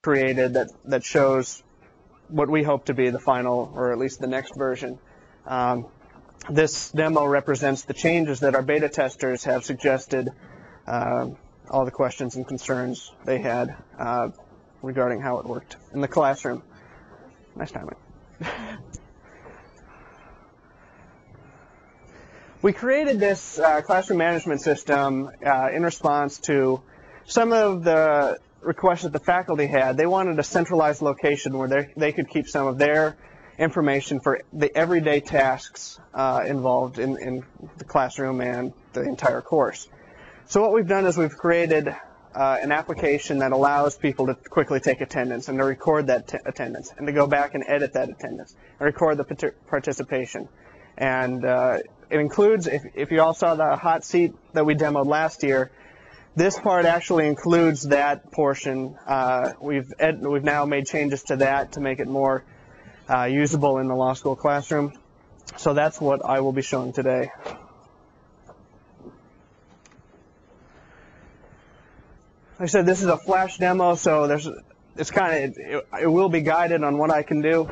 created that shows what we hope to be the final, or at least the next version. This demo represents the changes that our beta testers have suggested, all the questions and concerns they had regarding how it worked in the classroom. Nice timing. We created this classroom management system in response to some of the requests that the faculty had. They wanted a centralized location where they could keep some of their information for the everyday tasks involved in the classroom and the entire course. So what we've done is we've created an application that allows people to quickly take attendance and to record that attendance and to go back and edit that attendance and record the participation. And it includes, if you all saw the hot seat that we demoed last year, this part actually includes that portion. We've now made changes to that to make it more usable in the law school classroom. So that's what I will be showing today. Like I said, this is a flash demo, so it will be guided on what I can do,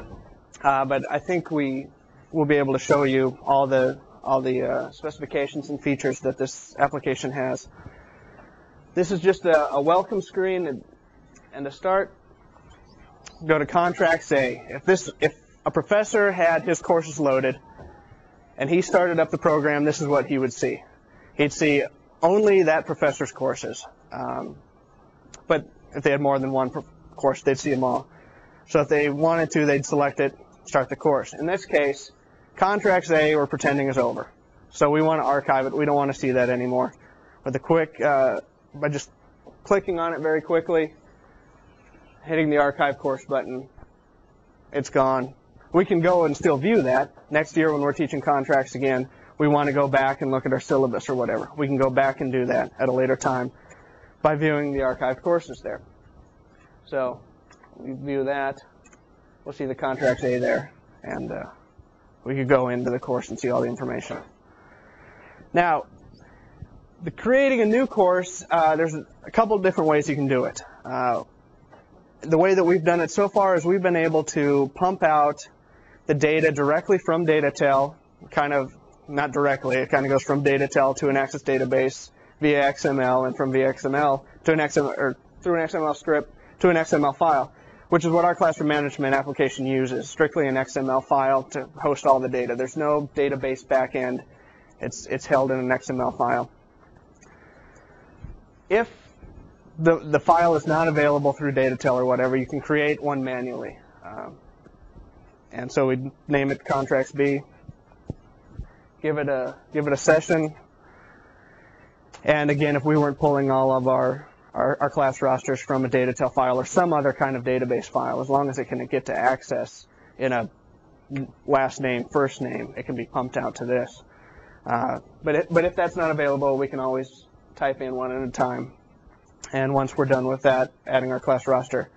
but I think we will be able to show you all the specifications and features that this application has. This is just a welcome screen, and to start, go to Contracts A. If a professor had his courses loaded and he started up the program, this is what he would see. He'd see only that professor's courses. But if they had more than one course, they'd see them all. So if they wanted to, they'd select it, start the course. In this case, Contracts A we're pretending is over. So we want to archive it. We don't want to see that anymore. With a quick, by just clicking on it very quickly, hitting the Archive Course button, it's gone. We can go and still view that. Next year when we're teaching contracts again, we want to go back and look at our syllabus or whatever. We can go back and do that at a later time by viewing the archived courses there. So we view that. We'll see the Contracts A there, and we could go into the course and see all the information. Now, creating a new course, there's a couple of different ways you can do it. The way that we've done it so far is we've been able to pump out the data directly from DataTel, kind of, not directly, it kind of goes from DataTel to an Access database via XML, and from via XML to an XML, or through an XML script to an XML file, which is what our classroom management application uses, strictly an XML file to host all the data. There's no database backend. It's held in an XML file. If the file is not available through DataTel or whatever, you can create one manually. And so we name it Contracts B. Give it a session. And again, if we weren't pulling all of our class rosters from a DataTel file or some other kind of database file, as long as it can get to access in a last name, first name, it can be pumped out to this. But if that's not available, we can always type in one at a time. And once we're done with that, adding our class roster,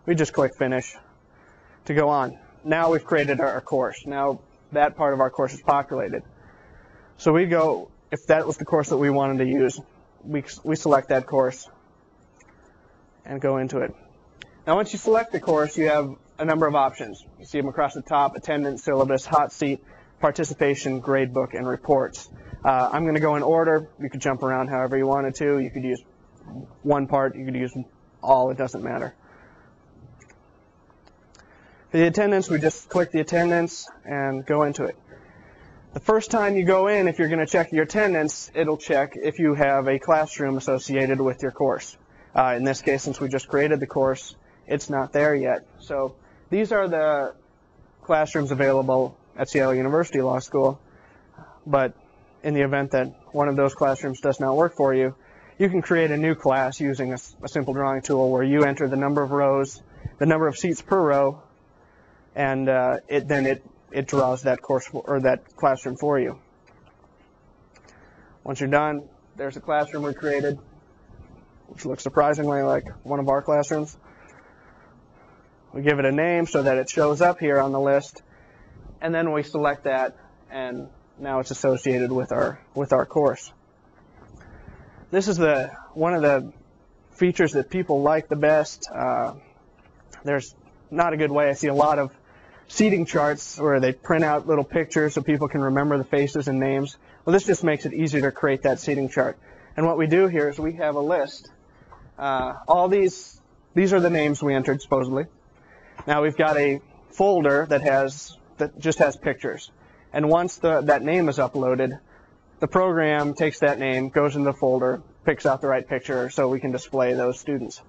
we just click Finish to go on. Now we've created our course. Now that part of our course is populated. So we go, if that was the course that we wanted to use, we select that course and go into it. Now once you select the course, you have a number of options. You see them across the top: attendance, syllabus, hot seat, participation, gradebook, and reports. I'm going to go in order. You could jump around however you wanted to. You could use one part, you could use all, it doesn't matter. For the attendance, we just click the attendance and go into it. The first time you go in, if you're going to check your attendance, it'll check if you have a classroom associated with your course. In this case, since we just created the course, it's not there yet. So these are the classrooms available at Seattle University Law School, but in the event that one of those classrooms does not work for you, you can create a new class using a simple drawing tool where you enter the number of rows, the number of seats per row, and it draws that course or that classroom for you. Once you're done, there's a classroom we created, which looks surprisingly like one of our classrooms. We give it a name so that it shows up here on the list, and then we select that, and now it's associated with our course. This is one of the features that people like the best. there's not a good way. I see a lot of seating charts where they print out little pictures so people can remember the faces and names. Well, this just makes it easier to create that seating chart. And what we do here is we have a list. All these are the names we entered supposedly. Now we've got a folder that just has pictures. And once that name is uploaded, the program takes that name, goes into the folder, picks out the right picture so we can display those students.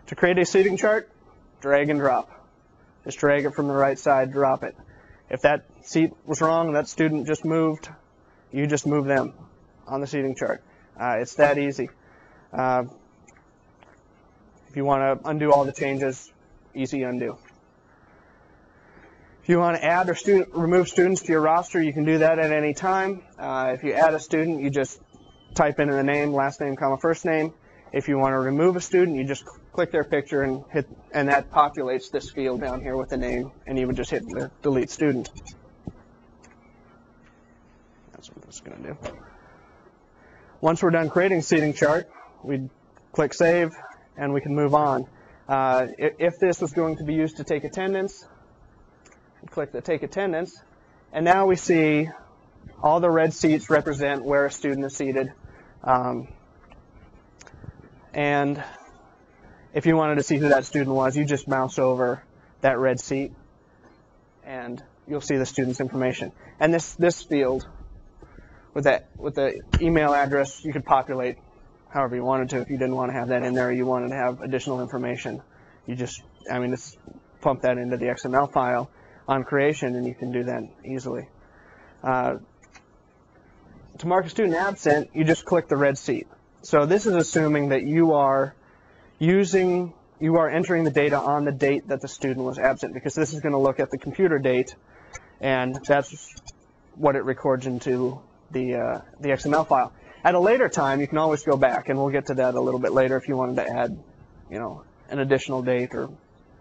To create a seating chart, drag and drop. Just drag it from the right side, drop it. If that seat was wrong, that student just moved, you just move them on the seating chart. It's that easy. If you want to undo all the changes, easy undo. If you want to add or remove students to your roster, you can do that at any time. If you add a student, you just type in the name, last name, comma, first name. If you want to remove a student, you just click their picture and that populates this field down here with the name, and you would just hit the delete student. That's what this is going to do. Once we're done creating a seating chart, we click save, and we can move on. If this was going to be used to take attendance, click the take attendance, and now we see all the red seats represent where a student is seated. And if you wanted to see who that student was, you just mouse over that red seat and you'll see the student's information. And this field with the email address, you could populate however you wanted to. If you didn't want to have that in there, or you wanted to have additional information, you just pump that into the XML file on creation, and you can do that easily. To mark a student absent, you just click the red seat. So this is assuming that you are entering the data on the date that the student was absent, because this is going to look at the computer date, and that's what it records into the XML file. At a later time, you can always go back, and we'll get to that a little bit later if you wanted to add, an additional date or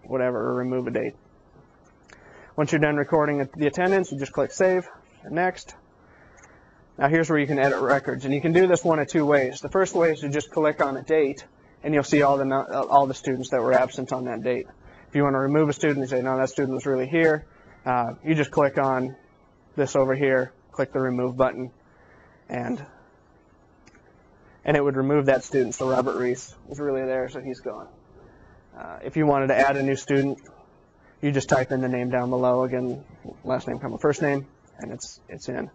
whatever, or remove a date. Once you're done recording the attendance, you just click save and next. Now here's where you can edit records, and you can do this one of two ways. The first way is to just click on a date, and you'll see all the students that were absent on that date. If you want to remove a student and say, no, that student was really here, you just click on this over here, click the remove button, and it would remove that student. So Robert Reese was really there, so he's gone. If you wanted to add a new student, you just type in the name down below, again, last name, comma, first name, and it's in.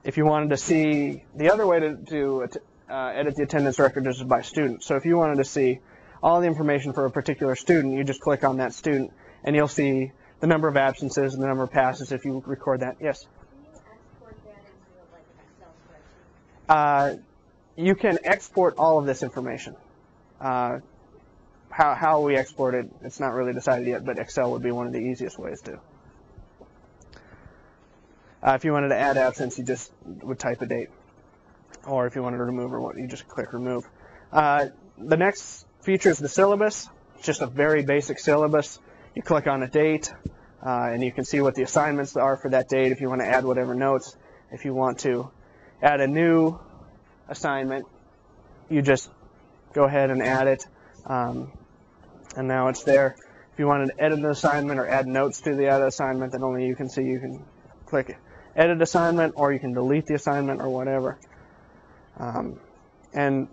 If you wanted to see, the other way to edit the attendance record is by student. So if you wanted to see all the information for a particular student, you just click on that student, and you'll see the number of absences and the number of passes if you record that. Yes? Can you export that into like an Excel spreadsheet? You can export all of this information. How we export it, it's not really decided yet, but Excel would be one of the easiest ways to. If you wanted to add absence, you just would type a date. Or if you wanted to remove or what, you just click remove. The next feature is the syllabus. It's just a very basic syllabus. You click on a date, and you can see what the assignments are for that date if you want to add whatever notes. If you want to add a new assignment, you just go ahead and add it, and now it's there. If you wanted to edit an assignment or add notes to the assignment that only you can see, you can click edit assignment, or you can delete the assignment or whatever. And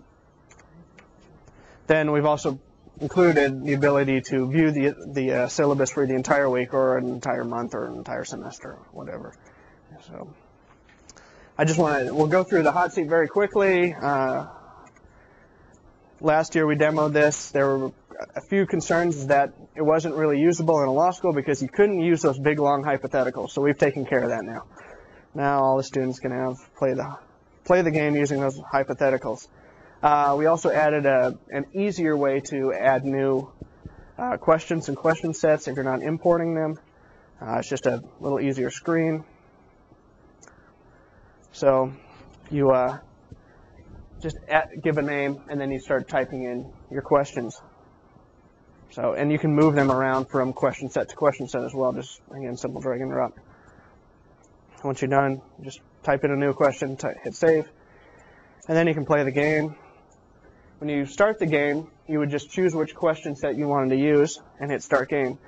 then we've also included the ability to view the syllabus for the entire week or an entire month or an entire semester or whatever. So we'll go through the hot seat very quickly. Last year we demoed this. There were a few concerns that it wasn't really usable in a law school because you couldn't use those big long hypotheticals. So we've taken care of that now. Now all the students can play the game using those hypotheticals. We also added an easier way to add new questions and question sets if you're not importing them. It's just a little easier screen. So you just give a name, and then you start typing in your questions. So, and you can move them around from question set to question set as well. Just, again, simple drag and drop. Once you're done, just type in a new question, hit save, and then you can play the game. When you start the game, you would just choose which question set you wanted to use and hit Start Game.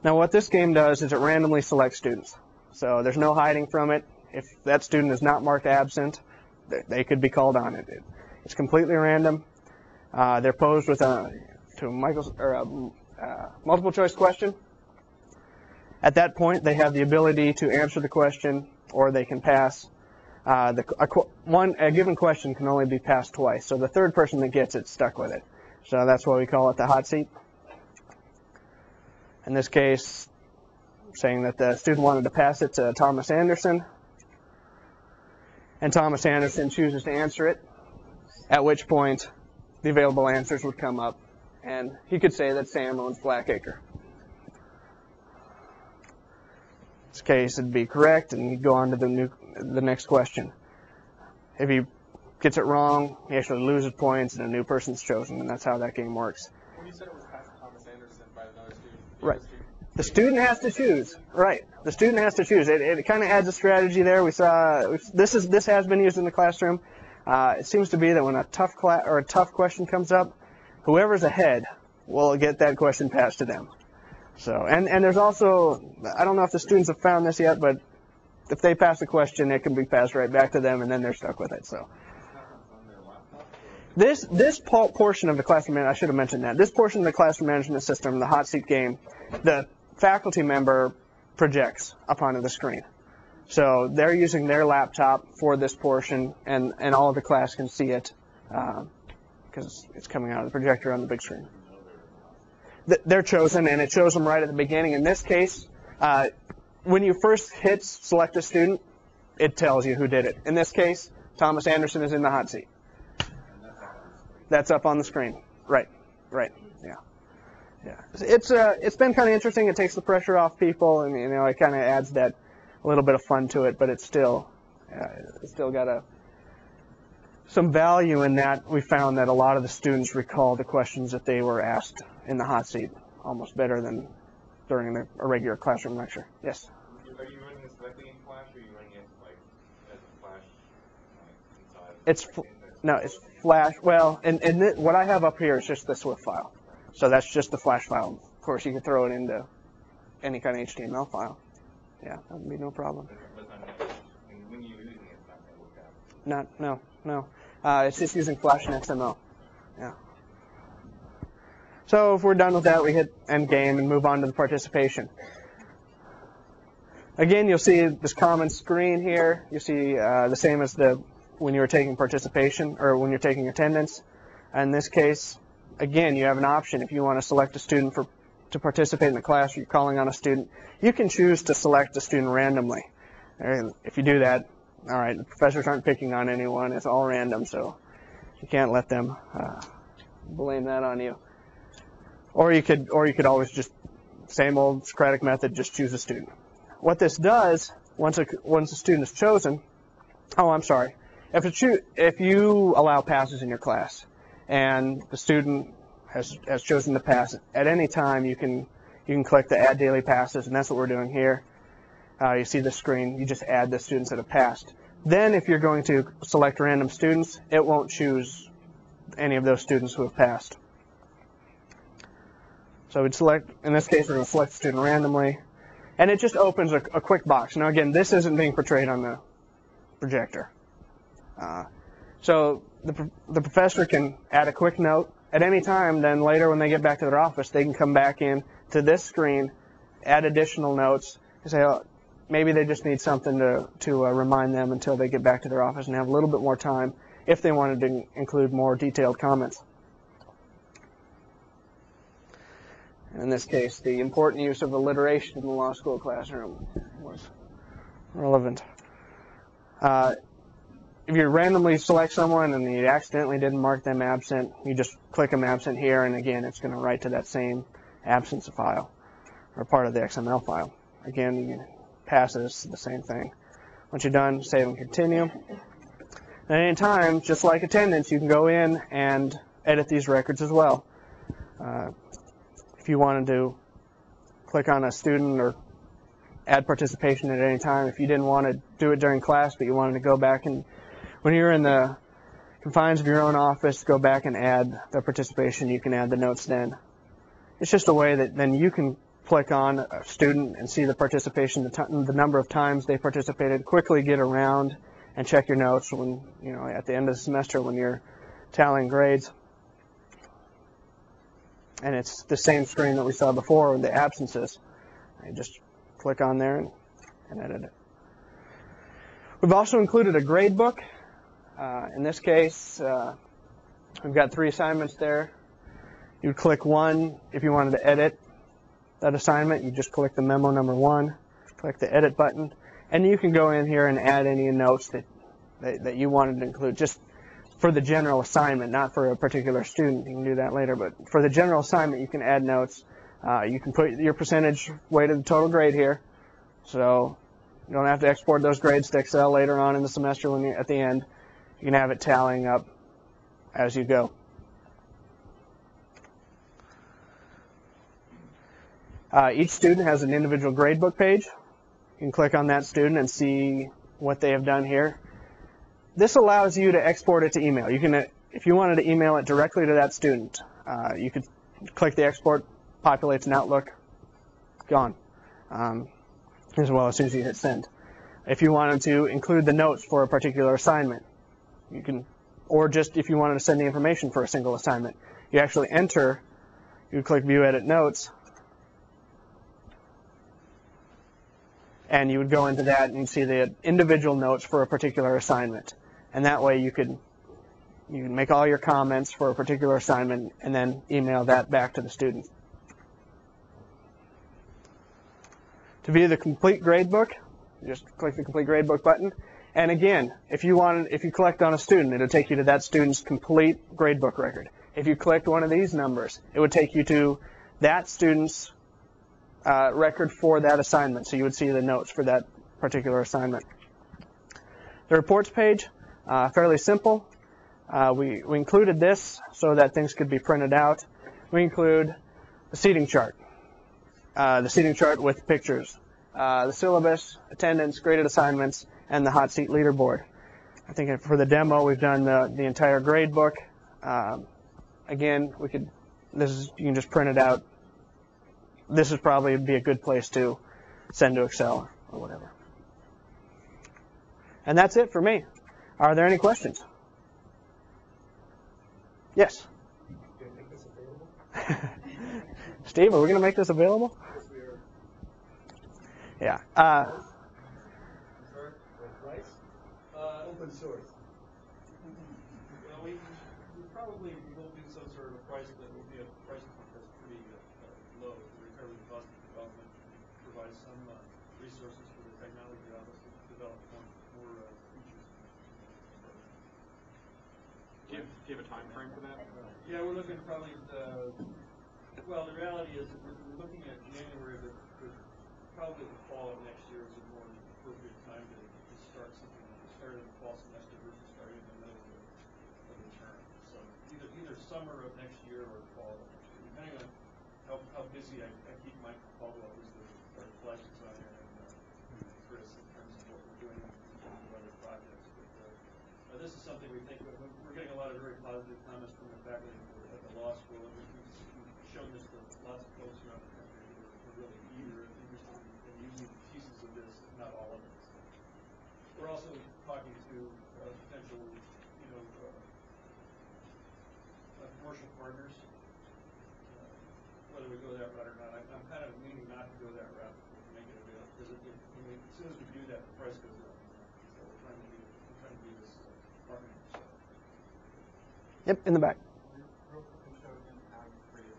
Now what this game does is it randomly selects students. So there's no hiding from it. If that student is not marked absent, they could be called on it. It's completely random. They're posed with a multiple choice question. At that point, they have the ability to answer the question, or they can pass. A given question can only be passed twice, so the third person that gets it stuck with it. So that's why we call it the hot seat. In this case, saying that the student wanted to pass it to Thomas Anderson, and Thomas Anderson chooses to answer it, at which point the available answers would come up, and he could say that Sam owns Blackacre. In this case, it'd be correct, and he'd go on to the next question. If he gets it wrong, he actually loses points, and a new person's chosen, and that's how that game works. When you said it was past Thomas Anderson by another student, right? The student has to choose. Right. The student has to choose. It kind of adds a strategy there. We saw this has been used in the classroom. It seems to be that when a tough question comes up, whoever's ahead will get that question passed to them. So, and there's also, I don't know if the students have found this yet, but if they pass a question, it can be passed right back to them, and then they're stuck with it. So, this portion of the classroom, I should have mentioned that. This portion of the classroom management system, the hot seat game, the faculty member projects up onto the screen. So they're using their laptop for this portion, and all of the class can see it because it's coming out of the projector on the big screen. They're chosen, and it shows them right at the beginning. In this case, when you first hit select a student, it tells you who did it. In this case, Thomas Anderson is in the hot seat. That's up on the screen. Right. Yeah. It's been kind of interesting. It takes the pressure off people, and it kind of adds that a little bit of fun to it. But it's still got some value in that. We found that a lot of the students recall the questions that they were asked in the hot seat almost better than during a regular classroom lecture. Yes. Are you running this directly in Flash, or are you running it like as a Flash inside? It's Flash. Well, and what I have up here is just the Swift file. So that's just the Flash file. Of course, you can throw it into any kind of HTML file. Yeah, that would be no problem. When you're using it, it's not going to look at it. No. It's just using Flash and XML. Yeah. So if we're done with that, we hit End Game and move on to the participation. Again, you'll see this common screen here. You see the same as when you were taking participation or when you're taking attendance. In this case, again, you have an option. If you want to select a student to participate in the class, or you're calling on a student, you can choose to select a student randomly. And if you do that, all right, the professors aren't picking on anyone. It's all random, so you can't let them blame that on you. Or you could always just, same old Socratic method, just choose a student. What this does, once a student is chosen, if you allow passes in your class, and the student has chosen to pass it, at any time you can click the Add Daily Passes, and that's what we're doing here. You see the screen, you just add the students that have passed. Then if you're going to select random students, it won't choose any of those students who have passed. So we'd select, in this case, we're going to select a student randomly, and it just opens a quick box. Now again, this isn't being portrayed on the projector. So the professor can add a quick note at any time, then later when they get back to their office, they can come back in to this screen, add additional notes, and say, oh, maybe they just need something to remind them until they get back to their office and have a little bit more time if they wanted to include more detailed comments. In this case, the important use of alliteration in the law school classroom was relevant. If you randomly select someone and you accidentally didn't mark them absent, you just click them absent here, and again, it's going to write to that same absence file, or part of the XML file. Again, you can pass this, the same thing. Once you're done, save and continue. At any time, just like attendance, you can go in and edit these records as well. If you wanted to click on a student or add participation at any time, if you didn't want to do it during class, but you wanted to go back and when you're in the confines of your own office, go back and add the participation. You can add the notes then. It's just a way that then you can click on a student and see the participation, the number of times they participated, quickly get around and check your notes when, at the end of the semester when you're tallying grades. And it's the same screen that we saw before with the absences. You just click on there and edit it. We've also included a grade book. In this case, we've got 3 assignments there. You'd click 1 if you wanted to edit that assignment. You just click the memo number 1, click the edit button, and you can go in here and add any notes that you wanted to include, just for the general assignment, not for a particular student. You can do that later, but for the general assignment, you can add notes. You can put your percentage weighted total grade here, so you don't have to export those grades to Excel later on in the semester when you're at the end. You can have it tallying up as you go. Each student has an individual gradebook page. You can click on that student and see what they have done here. This allows you to export it to email. You can, if you wanted to email it directly to that student, you could click the export, populates in Outlook, gone. As well as soon as you hit send. If you wanted to include the notes for a particular assignment, you can, or just if you wanted to send the information for a single assignment, you actually enter, you click View Edit Notes, and you would go into that and you'd see the individual notes for a particular assignment. And that way you can make all your comments for a particular assignment and then email that back to the student. To view the complete gradebook, you just click the complete gradebook button. And again, if you collect on a student, it'll take you to that student's complete gradebook record. If you clicked one of these numbers, it would take you to that student's record for that assignment. So you would see the notes for that particular assignment. The reports page, fairly simple. We included this so that things could be printed out. We include the seating chart. The seating chart with pictures, the syllabus, attendance, graded assignments, and the hot seat leaderboard. I think for the demo, we've done the entire grade book. Again, you can just print it out. This would probably be a good place to send to Excel or whatever. And that's it for me. Are there any questions? Yes? Can you make this available? Steve, are we going to make this available? Yes, we are. Yeah. Price? Open source. Well, we probably will do some sort of a price that will be a price point that's pretty low to recover the cost of development, provide some resources for the technology office to develop more features. Do you have a time frame for that? Yeah, we're looking probably well, the reality is that we're looking at January, but probably the fall of next year is a more appropriate time to start something like the start of the fall semester versus starting in the middle of the term. So either summer of next year or fall of next year, depending on how busy I keep Mike Caldwell, who's our flash designer, and Chris in terms of what we're doing in terms of other projects. But this is something we think we're getting a lot of very positive comments from the faculty at the law school. And we've shown this to lots of folks around the country who are really eager and interested in using pieces of this, if not all of it. So we're also talking to potential, commercial partners. Whether we go that route or not, I'm kind of leaning not to go that route to make it available, because as soon as we do that, the price goes up. So we're trying to do this marketing. Yep, in the back. Real quick, show again how you created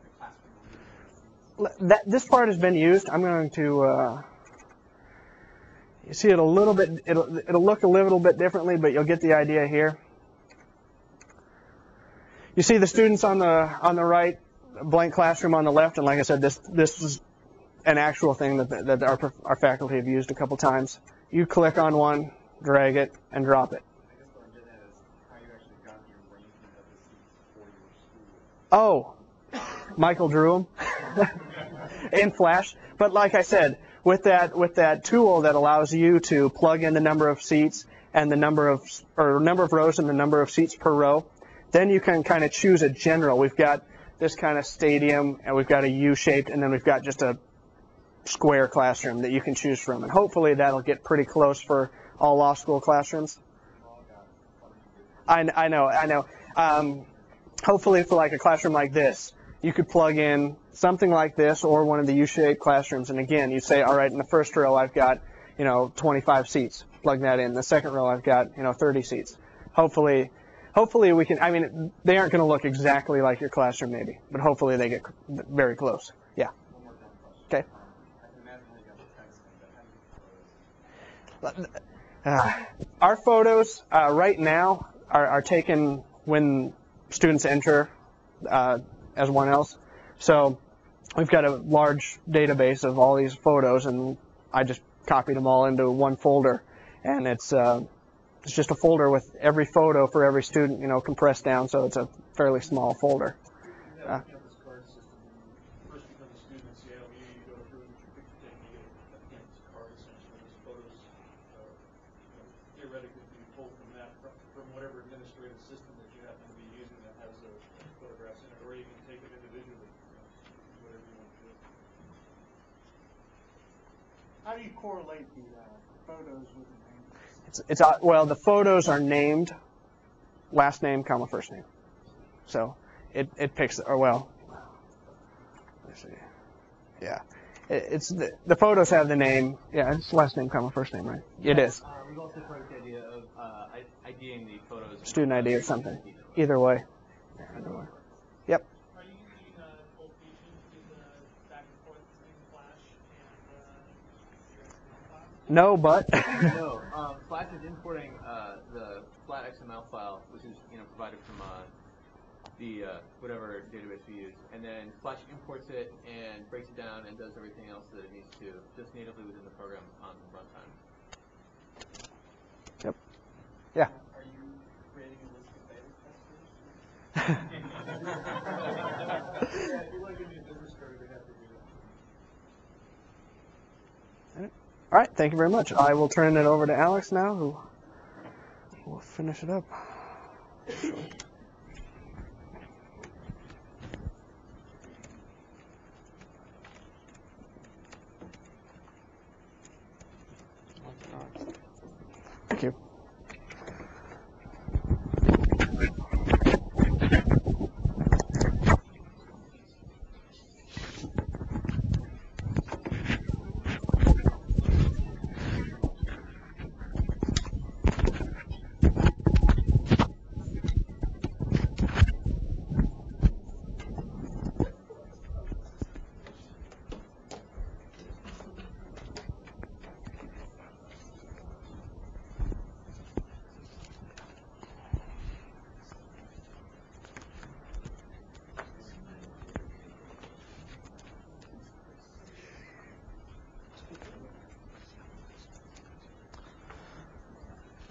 the classroom. This part has been used. I'm going to you see it a little bit. It'll look a little bit differently, but you'll get the idea here. You see the students on the right, blank classroom on the left, and like I said, this is an actual thing that our faculty have used a couple times. You click on one, drag it, and drop it. I guess what I'm getting at is how you actually got the arrangement of the seats for your school. Oh, Michael drew them in Flash. But like I said, with that tool that allows you to plug in the number of seats and the number of rows and the number of seats per row. Then you can kind of choose a general. We've got this kind of stadium, and we've got a U-shaped, and then we've got just a square classroom that you can choose from. And hopefully that'll get pretty close for all law school classrooms. I know. Hopefully for like a classroom like this, you could plug in something like this or one of the U-shaped classrooms. And again, you say, all right, in the first row I've got, 25 seats. Plug that in. The second row I've got, 30 seats. Hopefully we can, they aren't going to look exactly like your classroom maybe, but hopefully they get very close. Yeah. Okay. Our photos right now are taken when students enter as one else. So we've got a large database of all these photos, and I just copied them all into one folder. And it's just a folder with every photo for every student, compressed down, so it's a fairly small folder. How do you correlate the photos with the names? Well, the photos are named last name, comma, first name. So it picks, let's see. Yeah. The photos have the name. Yeah, it's last name, comma, first name, right? It is. We've also tried the idea of IDing the photos. Student ID or something. Either way. Yep. Are you using both features with back and forth between Flash and No, but No. Flash is importing the flat XML file, which is provided from the whatever database we use, and then Flash imports it and breaks it down and does everything else that it needs to, just natively within the program on runtime. Yep. Yeah. Are you creating a list of beta testers? Yeah, if you want to give me a business card, we'd have to do that. All right. Thank you very much. I will turn it over to Alex now, who will finish it up. Thank you.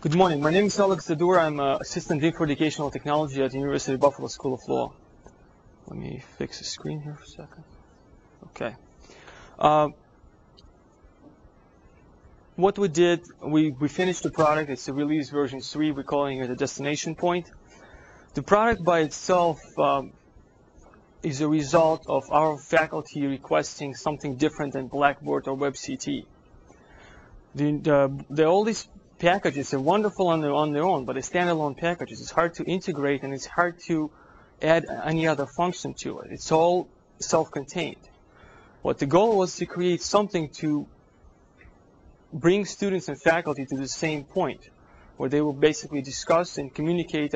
Good morning. My name is Alex Zadur. I'm Assistant Dean for Educational Technology at the University of Buffalo School of Law. Let me fix the screen here for a second. Okay. What we did, we finished the product. It's a release version 3. We're calling it a destination point. The product by itself is a result of our faculty requesting something different than Blackboard or WebCT. All these packages are wonderful on their own, but as standalone packages, it's hard to integrate and it's hard to add any other function to it. It's all self-contained. What the goal was to create something to bring students and faculty to the same point, where they will basically discuss and communicate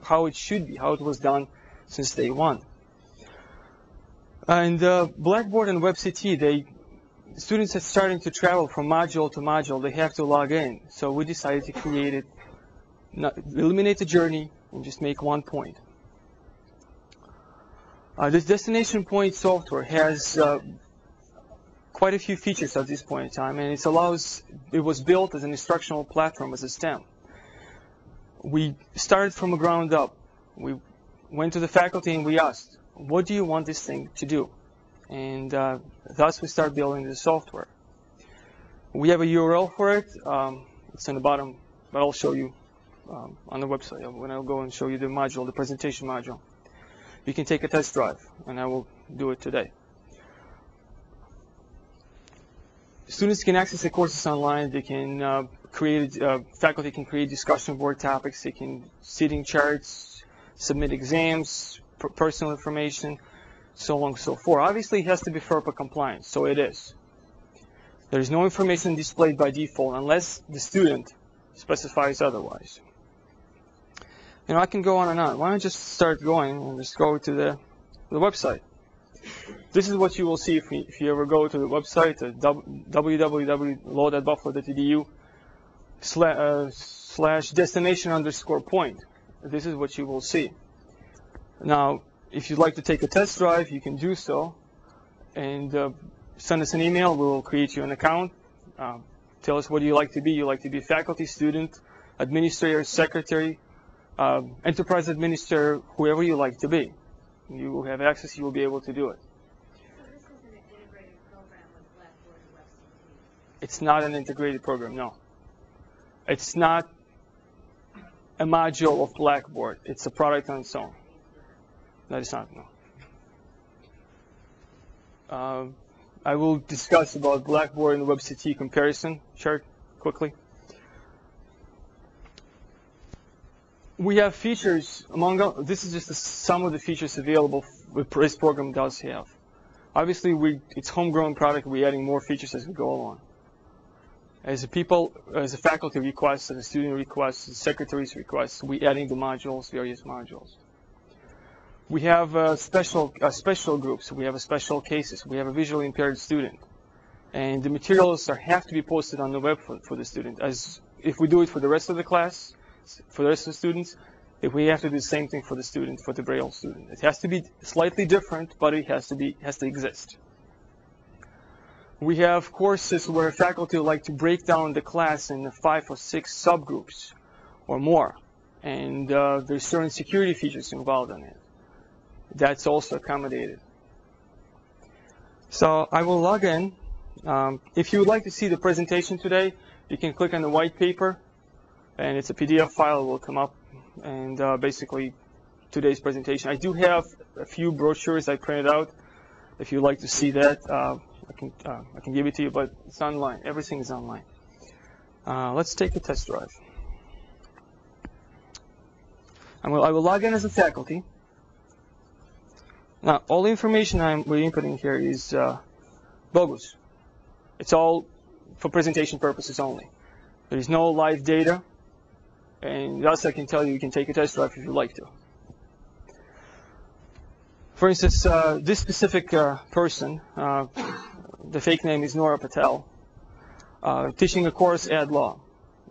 how it should be, how it was done since day one. And Blackboard and WebCT, students are starting to travel from module to module. They have to log in. So we decided to create it, eliminate the journey, and just make one point. This destination point software has quite a few features at this point in time, and it was built as an instructional platform, as a STEM. We started from the ground up. We went to the faculty and we asked, what do you want this thing to do? And thus we start building the software. We have a URL for it. It's on the bottom but I'll show you on the website when I'll go and show you the module, the presentation module. You can take a test drive, and I will do it today. Students can access the courses online. They can faculty can create discussion board topics. They can seating charts, submit exams, personal information, so on and so forth. Obviously, it has to be FERPA compliant, so it is. There is no information displayed by default unless the student specifies otherwise. I can go on and on. Why don't I just start going and just go to the website. This is what you will see if you ever go to the website at www.law.buffalo.edu/destination_point. This is what you will see. Now, if you'd like to take a test drive, you can do so, and send us an email. We will create you an account. Tell us what you like to be. You like to be faculty, student, administrator, secretary, enterprise administrator, whoever you like to be. You will have access. You will be able to do it. So this is an integrated program with Blackboard and WebCT? It's not an integrated program, no. It's not a module of Blackboard. It's a product on its own. That is not, no. I will discuss about Blackboard and WebCT comparison chart quickly. We have features this is just some of the features available this program does have. Obviously, it's homegrown product. We're adding more features as we go along. As a faculty requests, as a student requests, as secretaries requests, we're adding the modules, various modules. We have special groups. We have special cases. We have a visually impaired student, and the materials have to be posted on the web for the student. As if we do it for the rest of the class, for the rest of the students, if we have to do the same thing for the student, for the Braille student. It has to be slightly different, but it has to exist. We have courses where faculty like to break down the class in 5 or 6 subgroups or more, and there's certain security features involved in it. That's also accommodated. So I will log in. If you would like to see the presentation today, you can click on the white paper, and it's a PDF file. It will come up, and basically today's presentation. I do have a few brochures I printed out. If you'd like to see that, I can give it to you, but it's online. Everything is online. Let's take a test drive. I will log in as a faculty. Now, all the information we're inputting here is bogus. It's all for presentation purposes only. There is no live data, and thus I can tell you can take a test drive if you'd like to. For instance, this specific person, the fake name is Nora Patel, teaching a course Ad Law.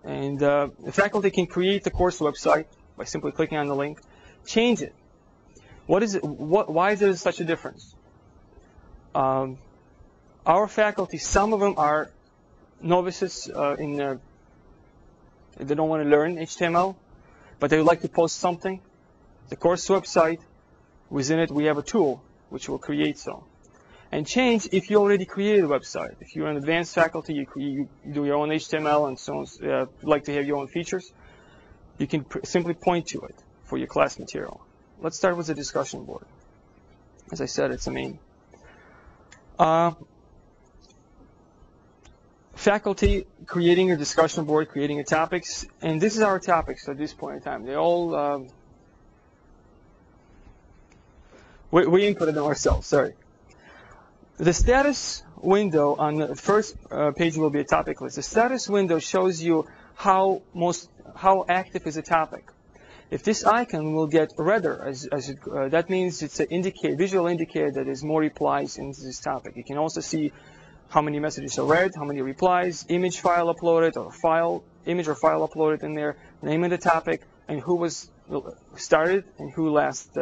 And the faculty can create the course website by simply clicking on the link, change it. What is it? Why is there such a difference? Our faculty, some of them are novices they don't want to learn HTML, but they would like to post something. The course website, within it we have a tool which will create so. And change if you already created a website. If you're an advanced faculty, you do your own HTML and so on, like to have your own features, you can simply point to it for your class material. Let's start with the discussion board. As I said, it's a main. Faculty creating a discussion board, creating a topics, and this is our topics at this point in time. They all we inputted them ourselves. Sorry. The status window on the first page will be a topic list. The status window shows you how active is a topic. If this icon will get redder, that means it's a visual indicator that there's more replies in this topic. You can also see how many messages are read, how many replies, image file uploaded, or image or file uploaded in there, name of the topic, and who was started and who last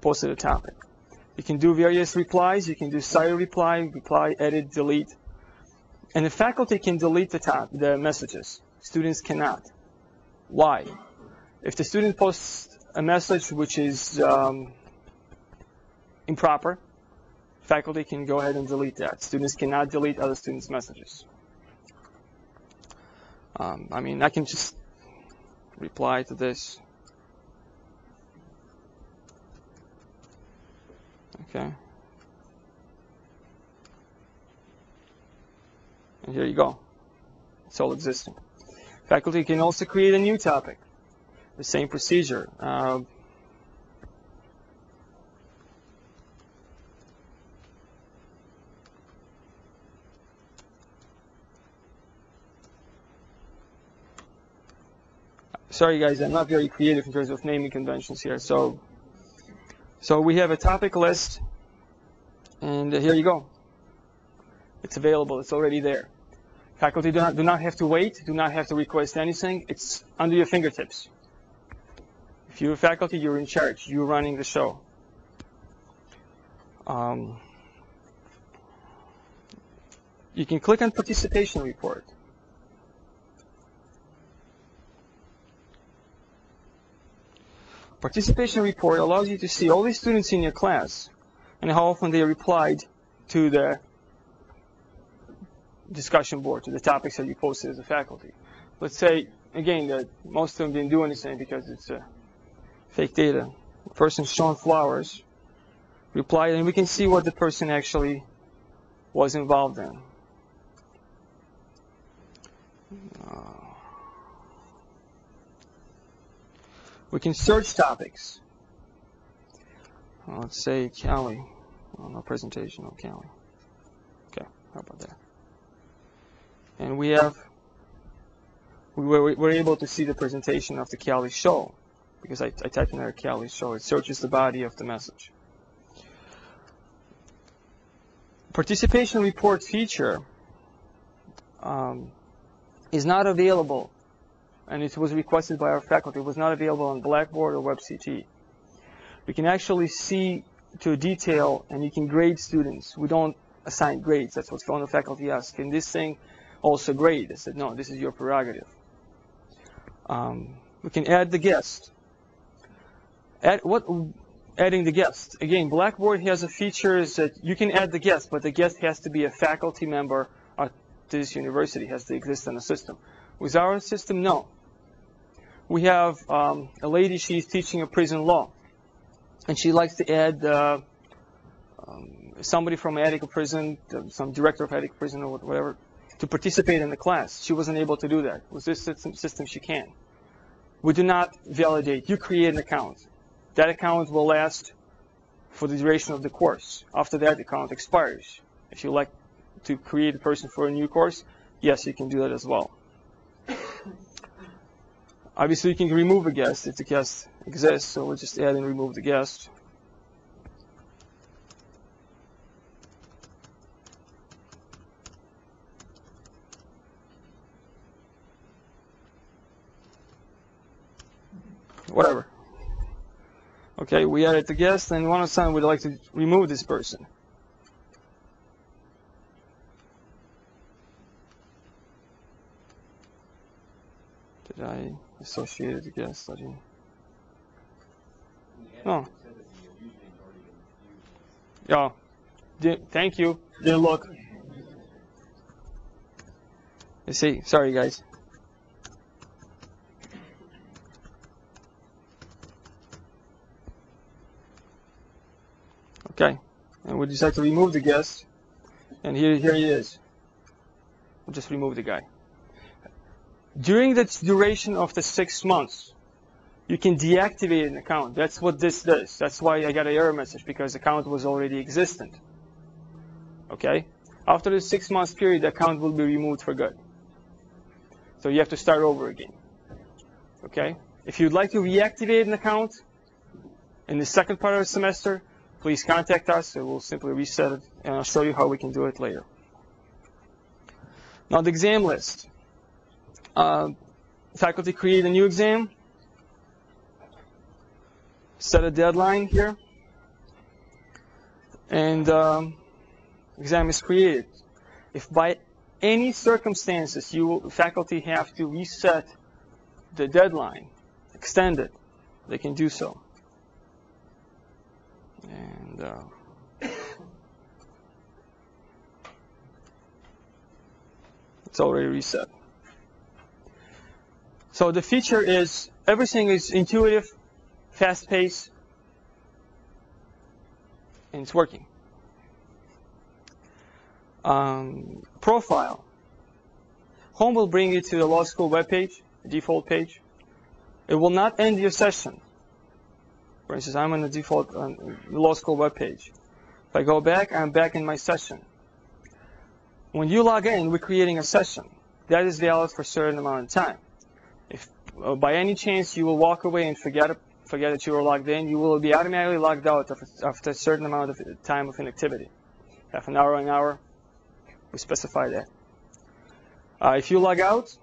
posted a topic. You can do various replies. You can do cited reply, edit, delete. And the faculty can delete the messages. Students cannot. Why? If the student posts a message which is improper, faculty can go ahead and delete that. Students cannot delete other students' messages. I mean, I can just reply to this. Okay. And here you go. It's all existing. Faculty can also create a new topic. The same procedure. Sorry guys, I'm not very creative in terms of naming conventions here. So we have a topic list, and here you go. It's available. It's already there. Faculty do not have to wait. Do not have to request anything. It's under your fingertips. If you're faculty, you're in charge. You're running the show. You can click on participation report. Participation report allows you to see all the students in your class and how often they replied to the discussion board, to the topics that you posted as a faculty. Let's say, again, that most of them didn't do anything because it's fake data. The person shown flowers replied, and we can see what the person actually was involved in. We can search topics. Let's say CALI. Oh, no presentation on CALI. Okay, how about that? And we're able to see the presentation of the CALI show because I typed in there CALI show. It searches the body of the message. Participation report feature is not available, and it was requested by our faculty. It was not available on Blackboard or WebCT. We can actually see to detail, and you can grade students. We don't assign grades. That's what one of the faculty asked. Can this thing also grade? I said, no, this is your prerogative. We can add the guest. Adding the guest? Again, Blackboard has a feature that you can add the guest, but the guest has to be a faculty member at this university, has to exist in the system. With our system, no. We have a lady, she's teaching a prison law, and she likes to add somebody from Attica prison, some director of Attica prison or whatever, to participate in the class. She wasn't able to do that. With this system, she can. We do not validate. You create an account. That account will last for the duration of the course. After that, the account expires. If you like to create a person for a new course, yes, you can do that as well. Obviously, you can remove a guest if the guest exists, so we'll just add and remove the guest. Whatever. Okay, we added the guest, and one of the time we'd like to remove this person. Did I associate the guest? I didn't. No. Yeah. Thank you. Didn't look. You see, sorry guys. Okay, and we decide to remove the guest, and here he is. We'll just remove the guy. During the duration of the 6 months, you can deactivate an account. That's what this does. That's why I got an error message, because the account was already existent. Okay? After the 6 months period, the account will be removed for good. So you have to start over again. Okay? If you'd like to reactivate an account in the second part of the semester, please contact us, and we'll simply reset it, and I'll show you how we can do it later. Now the exam list. Faculty create a new exam, set a deadline here, and exam is created. If by any circumstances faculty have to reset the deadline, extend it, they can do so. And it's already reset. So the feature is everything is intuitive, fast-paced, and it's working. Profile. Home will bring you to the law school webpage, the default page. It will not end your session. For instance, I'm on the default law school webpage. If I go back, I'm back in my session. When you log in, we're creating a session. That is valid for a certain amount of time. If by any chance you will walk away and forget that you were logged in, you will be automatically logged out after a certain amount of time of inactivity. Half an hour, we specify that. If you log out,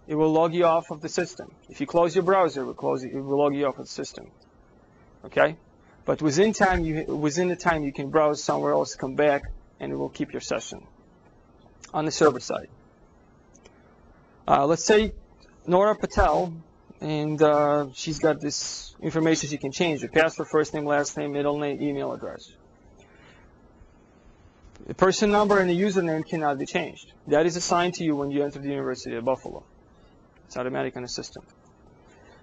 it will log you off of the system. If you close your browser, it will log you off of the system. Okay? But within the time you can browse somewhere else, come back, and it will keep your session on the server side. Let's say Nora Patel, and she's got this information she can change: the password, first name, last name, middle name, email address. The person number and the username cannot be changed. That is assigned to you when you enter the University of Buffalo. It's automatic on the system.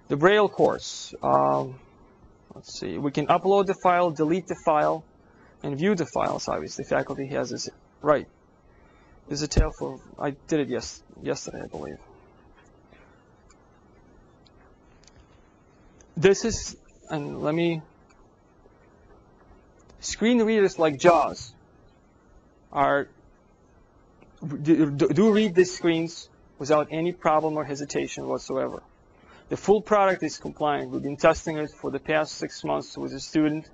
The Braille Course. Let's see. We can upload the file, delete the file, and view the files. Obviously, faculty has this right. There's a tail for. I did it yesterday, I believe. This is, and let me. Screen readers like JAWS do read these screens without any problem or hesitation whatsoever. The full product is compliant. We've been testing it for the past 6 months with a student,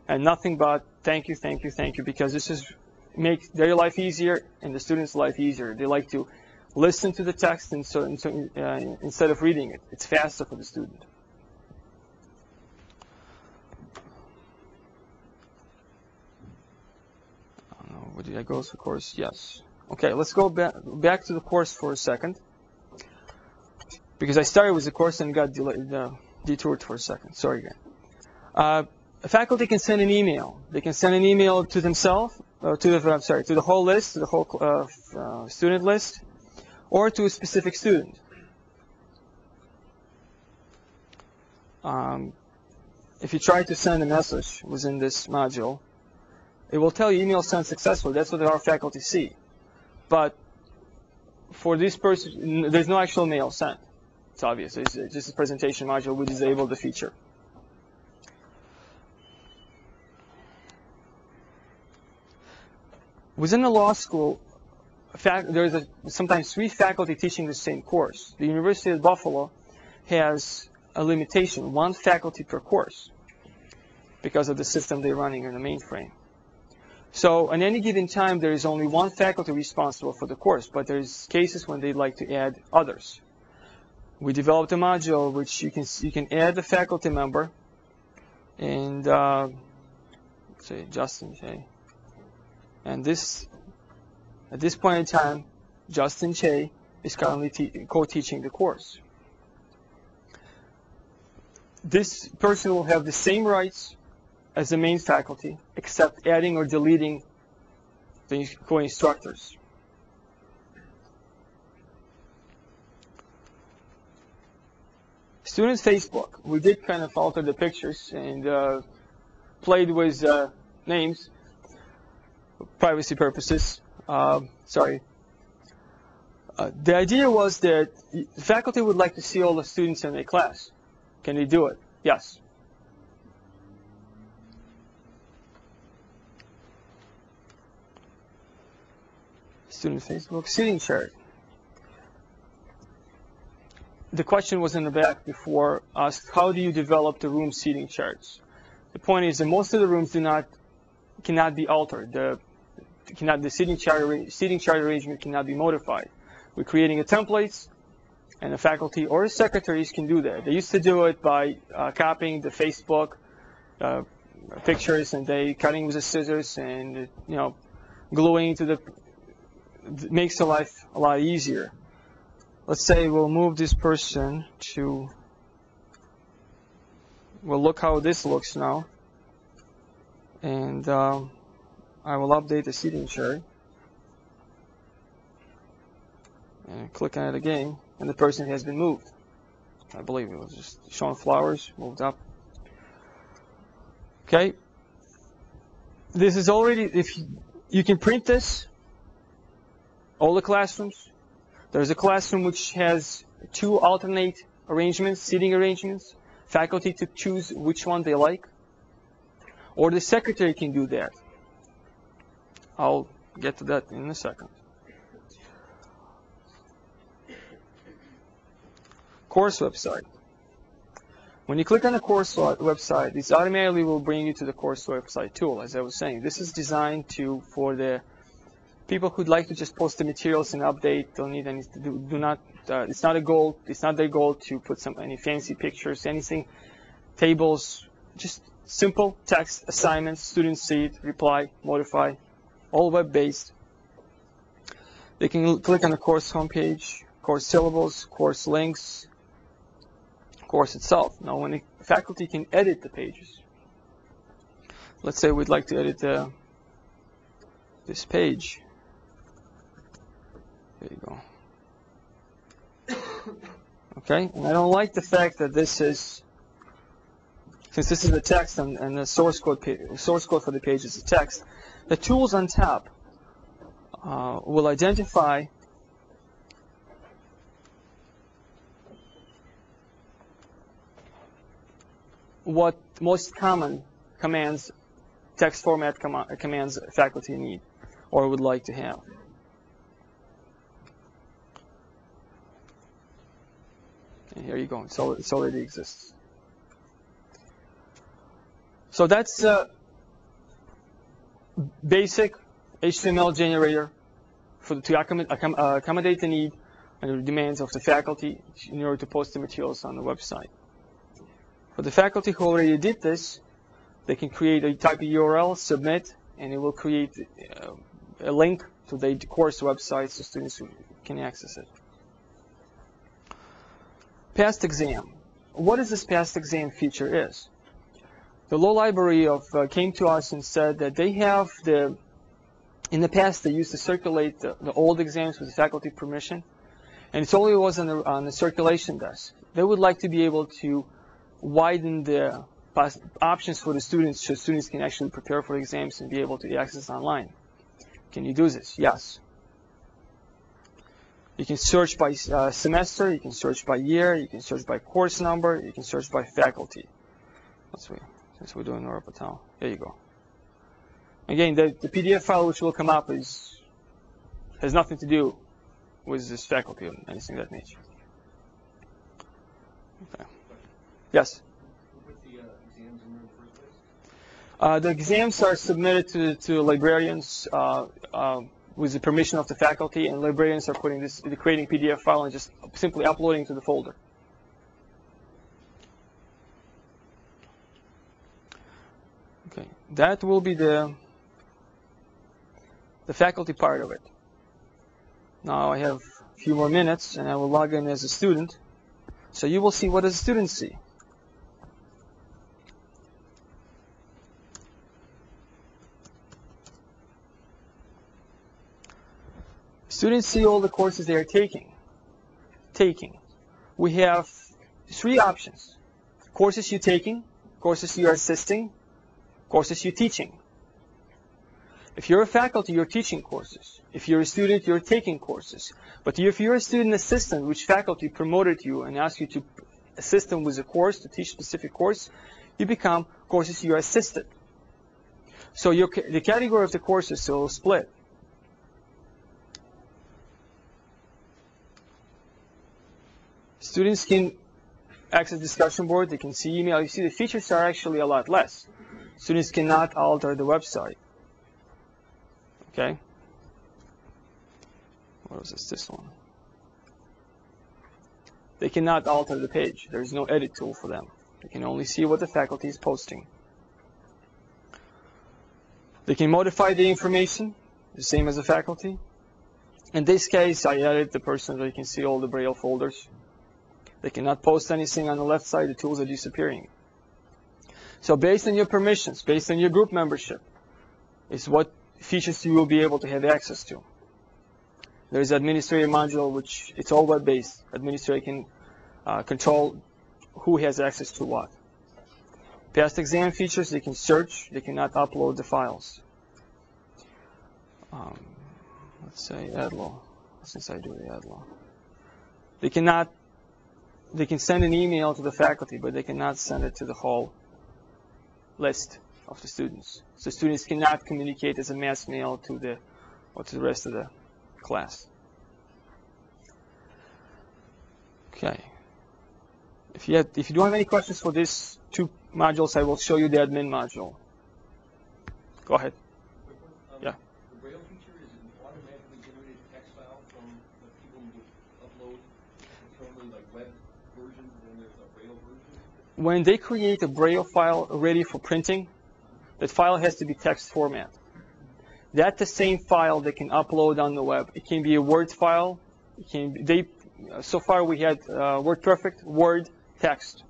and nothing but thank you, thank you, thank you, because this is make their life easier and the student's life easier. They like to listen to the text instead of reading it. It's faster for the student. Where did I go to the course? Yes. Okay, let's go back to the course for a second, because I started with the course and got detoured for a second. Sorry again. A faculty can send an email. They can send an email to themselves, to the whole list, to the whole student list, or to a specific student. If you try to send a message within this module, it will tell you email sent successfully. That's what our faculty see. But for this person, there's no actual mail sent. It's obvious. It's just a presentation module. We disable the feature. Within the law school, there's sometimes 3 faculty teaching the same course. The University of Buffalo has a limitation, 1 faculty per course, because of the system they're running in the mainframe. So at any given time, there is only 1 faculty responsible for the course, but there's cases when they'd like to add others. We developed a module which you can add a faculty member, and say Justin Che. And at this point in time, Justin Che is currently co-teaching the course. This person will have the same rights as the main faculty, except adding or deleting the co-instructors. Student Facebook. We did kind of alter the pictures and played with names for privacy purposes. Sorry. The idea was that the faculty would like to see all the students in their class. Can they do it? Yes. Student Facebook seating chart. The question was in the back before asked, how do you develop the room seating charts? The point is that most of the rooms cannot be altered. The seating chart arrangement cannot be modified. We're creating a templates, and the faculty or the secretaries can do that. They used to do it by copying the Facebook pictures and they cutting with the scissors and gluing to the. It makes the life a lot easier. Let's say we'll move this person to. Well, look how this looks now, and I will update the seating chart and click on it again, and the person has been moved. I believe it was just showing flowers, moved up. Okay. This is already, if you can print this, all the classrooms. There's a classroom which has 2 alternate arrangements, seating arrangements. Faculty to choose which one they like. Or the secretary can do that. I'll get to that in a second. Course website. When you click on the course website, this automatically will bring you to the course website tool. As I was saying, this is designed for the people who'd like to just post the materials and update. Don't need any. Do not. It's not a goal. It's not their goal to put any fancy pictures, anything, tables. Just simple text assignments. Students see it, reply, modify, all web-based. They can click on the course homepage, course syllables, course links, course itself. Now, when the faculty can edit the pages, let's say we'd like to edit this page. There you go. Okay, and I don't like the fact that this is, since this is the text and the source code for the page is the text, the tools on top will identify what most common commands, text format commands faculty need or would like to have. And here you go. It already exists. So that's basic HTML generator to accommodate the need and the demands of the faculty in order to post the materials on the website. For the faculty who already did this, they can create a type of URL, submit, and it will create a link to the course website so students can access it. Past exam. What is this past exam feature is? The law library came to us and said that they have in the past they used to circulate the old exams with the faculty permission, and it only was on the circulation desk. They would like to be able to widen the options for the students so students can actually prepare for exams and be able to access online. Can you do this? Yes. You can search by semester, you can search by year, you can search by course number, you can search by faculty. Since we're doing Nora Patel. There you go. Again, the PDF file which will come up has nothing to do with this faculty or anything of that nature. Okay. Yes? Who put the exams in the first place? The exams are submitted to librarians with the permission of the faculty, and librarians are creating PDF file and just simply uploading to the folder. Okay, that will be the faculty part of it. Now I have a few more minutes, and I will log in as a student. So you will see what does the student see. Students see all the courses they are taking. We have 3 options. Courses you're taking, courses you are assisting, courses you're teaching. If you're a faculty, you're teaching courses. If you're a student, you're taking courses. But if you're a student assistant, which faculty promoted you and asked you to assist them with a course, to teach a specific course, you become courses you are assisted. So the category of the courses will split. Students can access discussion board, they can see email. You see the features are actually a lot less. Students cannot alter the website. Okay? What was this one? They cannot alter the page. There is no edit tool for them. They can only see what the faculty is posting. They can modify the information, the same as the faculty. In this case, I added the person so they can see all the Braille folders. They cannot post anything on the left side. The tools are disappearing. So based on your permissions, based on your group membership, is what features you will be able to have access to. There is administrator module, which it's all web-based. Administrator can control who has access to what. Past exam features, they can search, they cannot upload the files. Let's say add law, since I do the add law. They can send an email to the faculty, but they cannot send it to the whole list of the students. So students cannot communicate as a mass mail to the rest of the class. Okay. If you don't have any questions for these two modules, I will show you the admin module. Go ahead. Yeah. The Braille feature is an automatically generated text file from what people would upload. It's normally like web versions, and then there's a Braille version. When they create a Braille file ready for printing, that file has to be text format. That's the same file they can upload on the web. It can be a Word file. It can be, so far we had WordPerfect, Word, text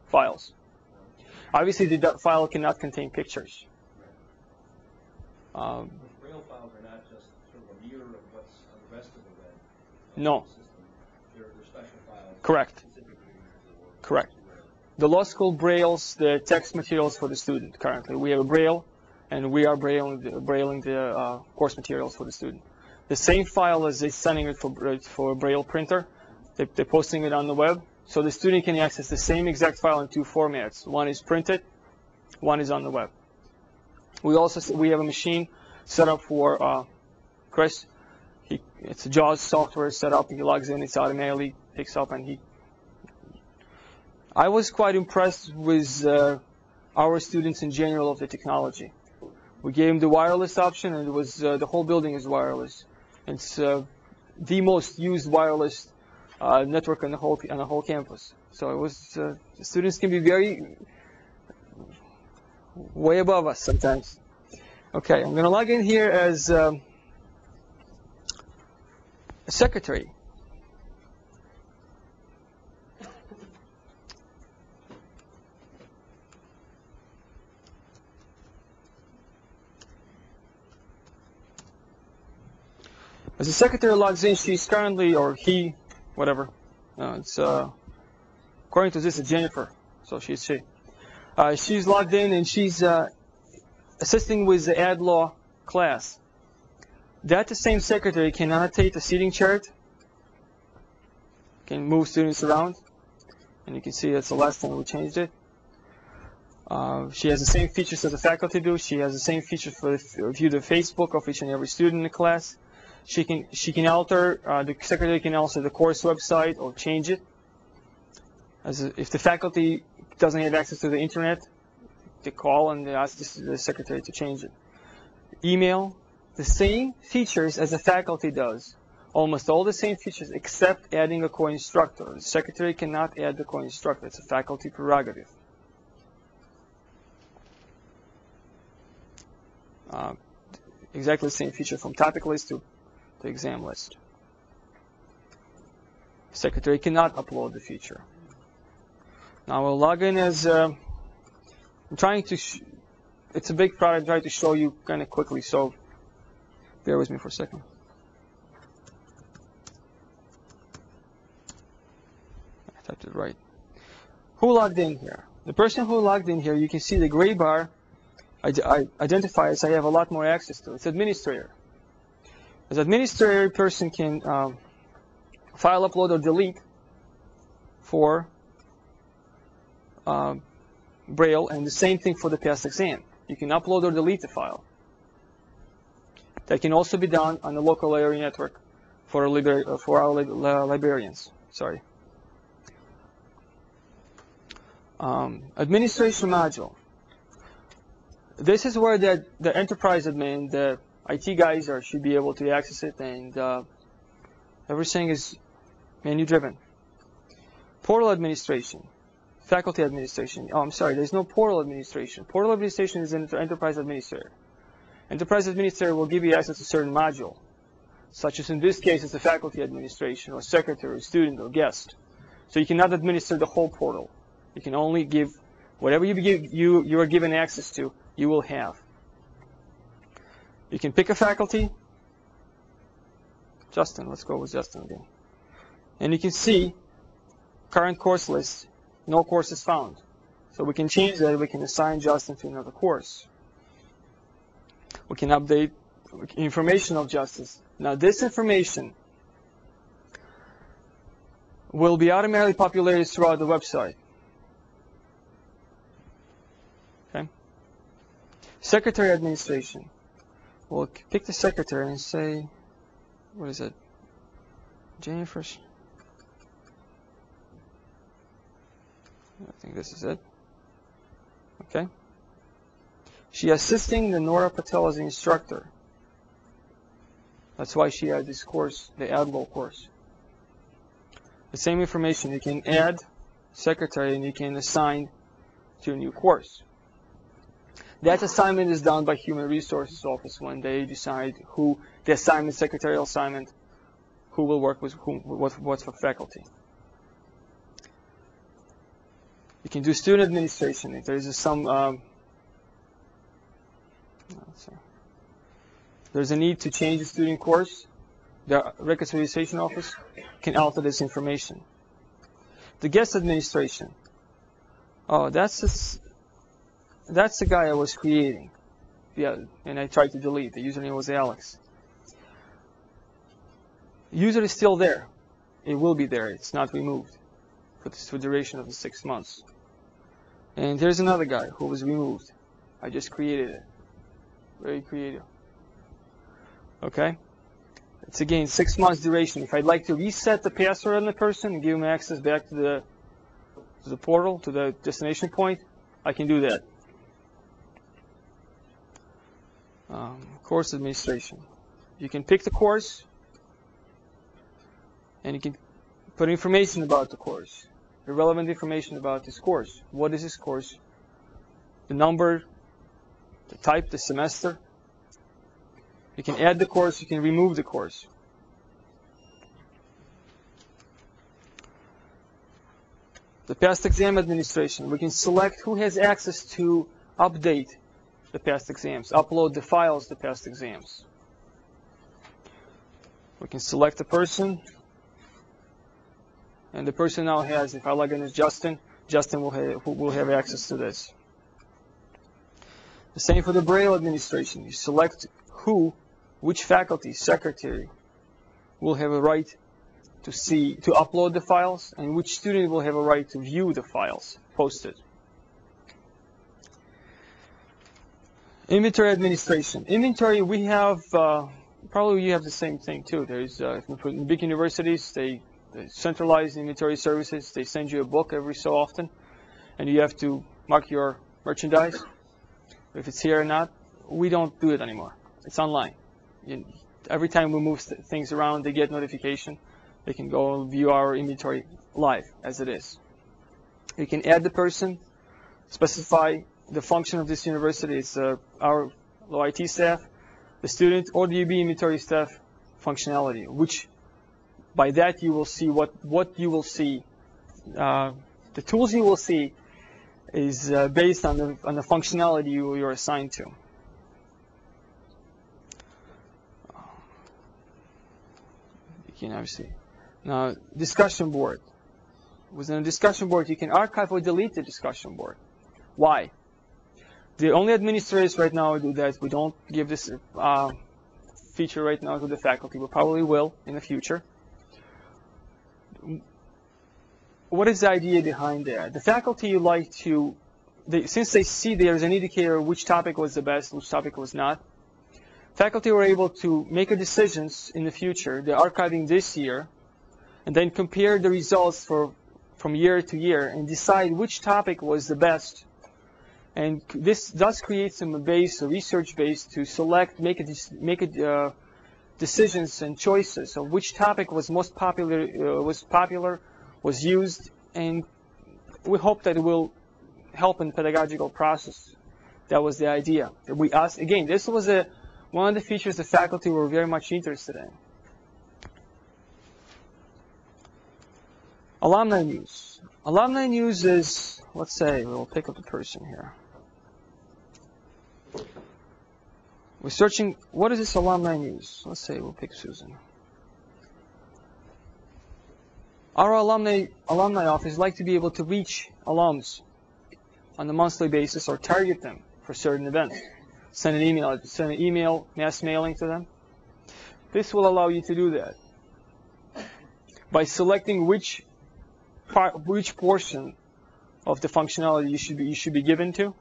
files. Obviously, the file cannot contain pictures. Braille files are not just sort of a mirror of what's on the rest of the web. No. System. They're special files. Correct. Specifically for Correct. The law school Braille's the text materials for the student currently. We have a Braille, and we are brailing the course materials for the student. The same file as they're sending it for a Braille printer, they're posting it on the web, so the student can access the same exact file in two formats. One is printed, one is on the web. We have a machine set up for Chris. It's a JAWS software set up. He logs in, it's automatically picks up, and I was quite impressed with our students in general of the technology. We gave them the wireless option, and it was the whole building is wireless. It's the most used wireless network on the whole campus. So it was the students can be way above us sometimes. Okay, I'm going to log in here as a secretary. As the secretary logs in, she's currently, or he, whatever. It's according to this, it's Jennifer, so she's she. She's logged in and she's assisting with the ad law class. That the same secretary can annotate the seating chart, can move students around, and you can see that's the last time we changed it. She has the same features as the faculty do. She has the same features for view the Facebook of each and every student in the class. She can alter, the secretary can alter the course website or change it. If the faculty doesn't have access to the internet, they call and they ask the secretary to change it. Email, the same features as the faculty does. Almost all the same features except adding a co-instructor. The secretary cannot add the co-instructor. It's a faculty prerogative. Exactly the same feature from topic list to the exam list. Secretary cannot upload the feature. Now we'll log in as I'm trying to. It's a big product. I'm trying to show you kind of quickly, so bear with me for a second. I typed it right. Who logged in here? The person who logged in here, you can see the gray bar identifies I have a lot more access to. It's administrator. As administrator, person can file upload or delete for Braille, and the same thing for the past exam. You can upload or delete the file. That can also be done on the local area network for our librarians. Sorry. Administration module. This is where the enterprise admin, the IT guys should be able to access it, and everything is menu-driven. Portal administration, faculty administration. Oh, I'm sorry, there's no portal administration. Portal administration is an enterprise administrator. Enterprise administrator will give you access to certain module, such as in this case, it's the faculty administration, or secretary, student, or guest. So you cannot administer the whole portal. You can only give whatever you are given access to, you will have. You can pick a faculty. Justin, let's go with Justin again. And you can see current course list, no courses found. So we can change that. We can assign Justin to another course. We can update information of Justice. Now this information will be automatically populated throughout the website. Okay. Secretary administration. We'll pick the secretary and say, what is it? Jennifer's. I think this is it. Okay. She assisting the Nora Patel as the instructor. That's why she had this course, the Braille course. The same information you can add secretary and you can assign to a new course. That assignment is done by Human Resources Office when they decide who the assignment, secretarial assignment, who will work with whom, what's for faculty. You can do student administration if there is there's a need to change the student course. The reconciliation office can alter this information. The guest administration. Oh, that's the guy I was creating. Yeah, and I tried to delete. The username was Alex. User is still there. It will be there. It's not removed for the duration of the 6 months. And here's another guy who was removed. I just created it. Very creative. Okay. It's again 6 months duration. If I'd like to reset the password on the person and give him access back to the portal, to the destination point, I can do that. Course administration. You can pick the course and you can put information about the course, irrelevant information about this course. What is this course? The number, the type, the semester. You can add the course, you can remove the course. The past exam administration. We can select who has access to update the past exams, upload the files to past exams. We can select the person, and the person now has, if I log in as Justin, Justin will have access to this. The same for the Braille administration. You select which faculty, secretary, will have a right to upload the files, and which student will have a right to view the files posted. Inventory administration. Inventory, we have, probably you have the same thing too. There's, in big universities, they centralize inventory services. They send you a book every so often, and you have to mark your merchandise, if it's here or not. We don't do it anymore. It's online. Every time we move things around, they get notification. They can go and view our inventory live as it is. You can add the person, specify the function of this university. It's our IT staff, the student, or the UB inventory staff functionality, which by that you will see what you will see. The tools you will see is based on the functionality you're assigned to. You can obviously. Now, discussion board. Within a discussion board, you can archive or delete the discussion board. Why? The only administrators right now do that. We don't give this feature right now to the faculty. We probably will in the future. What is the idea behind that? The faculty like to, since they see there's an indicator which topic was the best, which topic was not, faculty were able to make decisions in the future. They're archiving this year, and then compare the results from year to year and decide which topic was the best. And this does create some base, a research base, to select, make decisions and choices of which topic was most popular, was used, and we hope that it will help in the pedagogical process. That was the idea. We asked again. This was one of the features the faculty were very much interested in. Alumni news. Alumni news is, let's say, we'll pick up the person here. We're searching, what is this alumni news? Let's say we'll pick Susan. Our alumni office like to be able to reach alums on a monthly basis or target them for certain events. Send an email, mass mailing to them. This will allow you to do that by selecting which portion of the functionality you should be given to.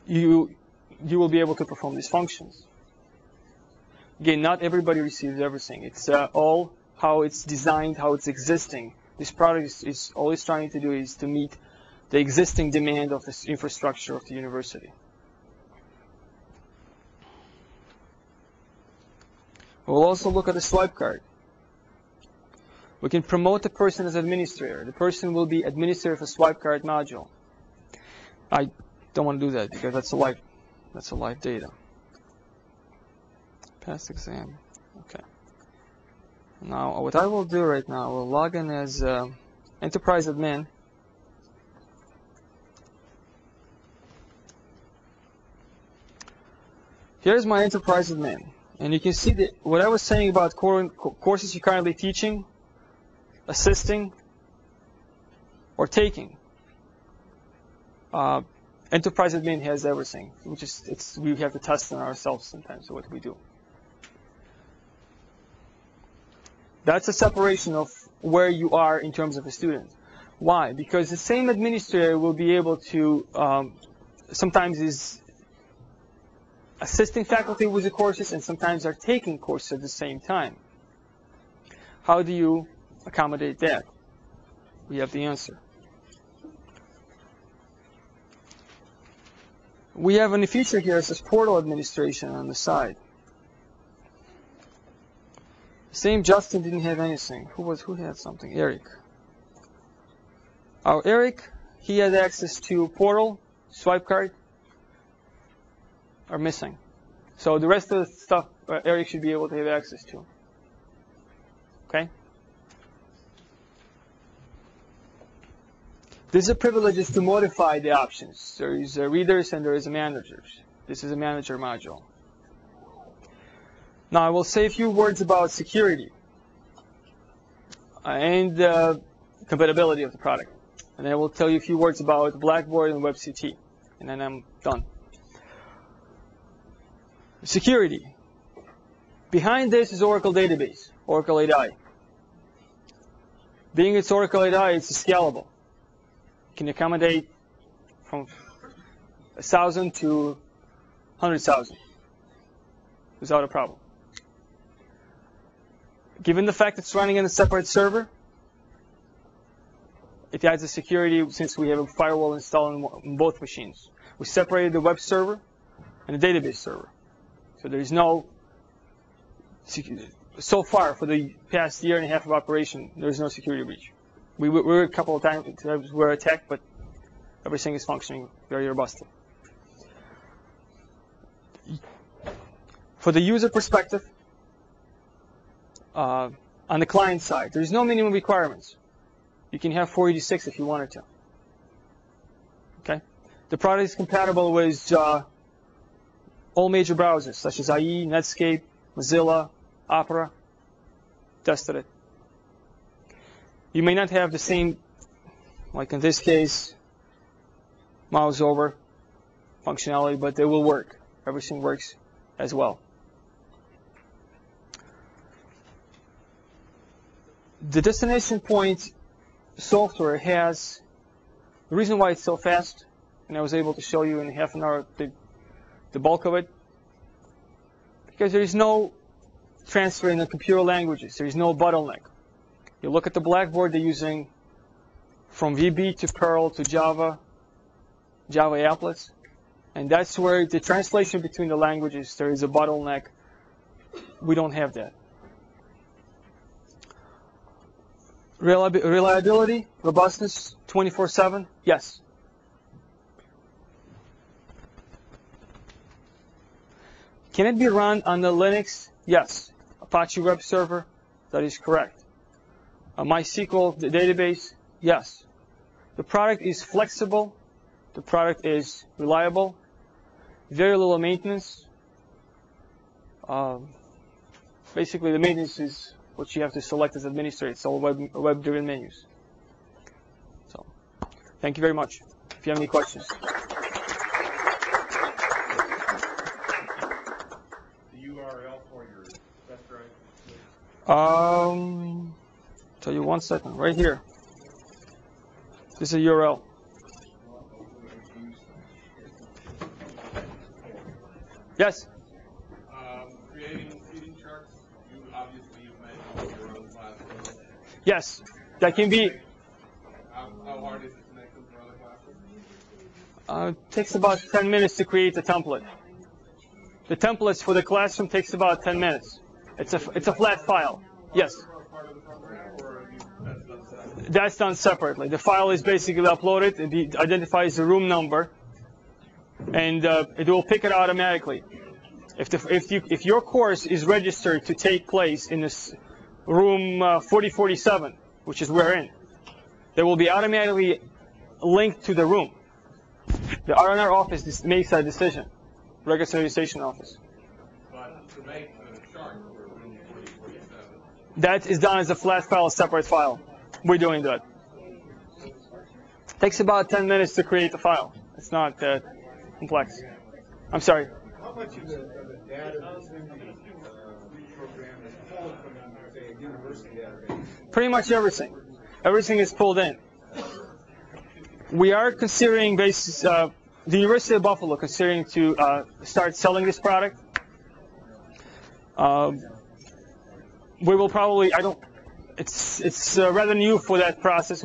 You will be able to perform these functions. Again, not everybody receives everything. It's all how it's designed, how it's existing. This product is all it's trying to do is to meet the existing demand of this infrastructure of the university. We'll also look at the swipe card. We can promote the person as administrator. The person will be administrator of a swipe card module. I don't want to do that because that's a live data. Past exam. Okay. Now, what I will do right now, I will log in as enterprise admin. Here's my enterprise admin. And you can see that what I was saying about courses you're currently teaching, assisting, or taking. Enterprise admin has everything. We have to test on ourselves sometimes what we do. That's a separation of where you are in terms of a student. Why? Because the same administrator will be able to sometimes is assisting faculty with the courses and sometimes are taking courses at the same time. How do you accommodate that? We have the answer. We have a feature here that says portal administration on the side. Same Justin didn't have anything. Who had something? Eric. Our Eric, he had access to portal, swipe card, are missing. So the rest of the stuff Eric should be able to have access to. Okay? This is a privilege is to modify the options. There is readers and there is managers. This is a manager module. Now I will say a few words about security and compatibility of the product. And then I will tell you a few words about Blackboard and WebCT. And then I'm done. Security. Behind this is Oracle database, Oracle 8i. Being it's Oracle 8i, it's scalable. It can accommodate from 1,000 to 100,000 without a problem. Given the fact it's running in a separate server, it adds a security since we have a firewall installed on both machines. We separated the web server and the database server. So there is no, so far for the past year and a half of operation, there is no security breach. We were a couple of times we were attacked, but everything is functioning very robustly. For the user perspective, on the client side, there is no minimum requirements. You can have 486 if you wanted to. Okay, the product is compatible with all major browsers such as IE, Netscape, Mozilla, Opera. Tested it. You may not have the same, like in this case, mouse over functionality, but they will work. Everything works as well. The destination point software has the reason why it's so fast, and I was able to show you in half an hour the bulk of it, because there is no transfer in the computer languages. There is no bottleneck. You look at the Blackboard, they're using from VB to Perl to Java, Java applets, and that's where the translation between the languages, there is a bottleneck. We don't have that. Reliability, robustness, 24/7, yes. Can it be run on the Linux? Yes. Apache web server, that is correct. MySQL, the database, yes. The product is flexible. The product is reliable. Very little maintenance. Basically, the maintenance is which you have to select as administrator. It's all web-driven menus. So, thank you very much. If you have any questions. The URL for your test drive? Tell you one second, right here. This is a URL. Yes? Creating seating charts, you've mentioned your own classes. Yes, that can be. How hard is it to make them for other classes? It takes about 10 minutes to create the template. The templates for the classroom takes about 10 minutes. It's a flat file. Yes. That's done separately. The file is basically uploaded. It identifies the room number, and it will pick it automatically. If your course is registered to take place in this room 4047, which is we're in, they will be automatically linked to the room. The R&R office makes that decision, registration office. But to make the chart for room 4047, that is done as a flat file, a separate file. We're doing that. Takes about 10 minutes to create the file. It's not that complex. I'm sorry. How much of the data that's in the program is pulled from, say, a university database? Pretty much everything. Everything is pulled in. We are considering, the University of Buffalo considering to start selling this product. We will probably, it's rather new for that process.